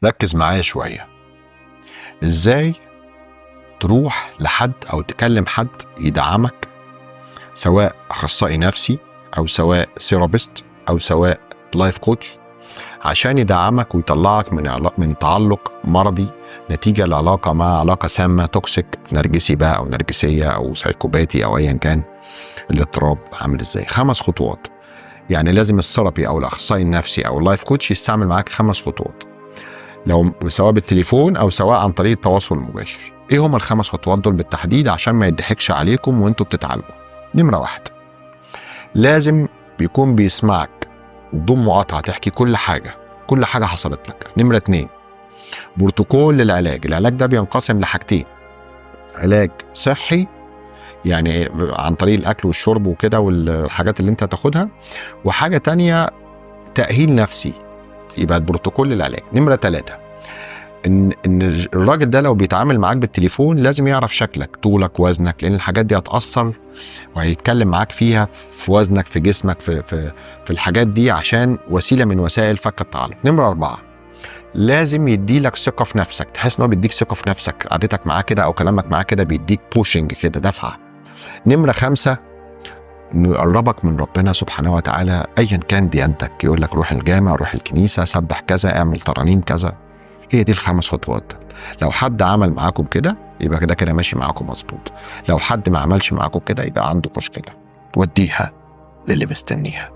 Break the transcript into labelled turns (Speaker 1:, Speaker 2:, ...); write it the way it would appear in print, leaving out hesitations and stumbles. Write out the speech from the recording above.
Speaker 1: ركز معايا شوية. ازاي تروح لحد او تكلم حد يدعمك، سواء اخصائي نفسي او سواء ثيرابيست او سواء لايف كوتش، عشان يدعمك ويطلعك من تعلق مرضي نتيجة لعلاقة مع علاقة سامة توكسيك، نرجسي بقى او نرجسية او سايكوباتي او ايا كان الاضطراب عامل ازاي. 5 خطوات. يعني لازم الثيرابي او الاخصائي النفسي او اللايف كوتش يستعمل معاك 5 خطوات، لو سواء بالتليفون او سواء عن طريق التواصل المباشر. ايه هم ال5 خطوات دول بالتحديد عشان ما يضحكش عليكم وانتوا بتتعالجوا؟ نمرة 1، لازم بيكون بيسمعك بدون مقاطعة، تحكي كل حاجة حصلت لك. نمرة 2، بروتوكول للعلاج. العلاج ده بينقسم لحاجتين: علاج صحي يعني عن طريق الاكل والشرب وكده والحاجات اللي انت هتاخدها، وحاجة تانية تأهيل نفسي، يبقى البروتوكول للعلاج. نمرة 3، ان الراجل ده لو بيتعامل معاك بالتليفون لازم يعرف شكلك، طولك، وزنك، لان الحاجات دي هتأثر وهيتكلم معاك فيها في وزنك، في جسمك، في الحاجات دي، عشان وسيلة من وسائل فك التعلق. نمرة 4، لازم يديلك ثقة في نفسك، تحس انه بيديك ثقة في نفسك، قعدتك معاه كده او كلامك معاه كده بيديك بوشنج كده، دفعة. نمرة 5، انه يقربك من ربنا سبحانه وتعالى ايا كان ديانتك، يقول لك روح الجامع، روح الكنيسة، سبح كذا، اعمل ترانيم كذا. هي دي ال5 خطوات. لو حد عمل معاكم كده يبقى كده ماشي معاكم مظبوط، لو حد ما عملش معاكم كده يبقى عنده مشكلة، وديها للي مستنيها.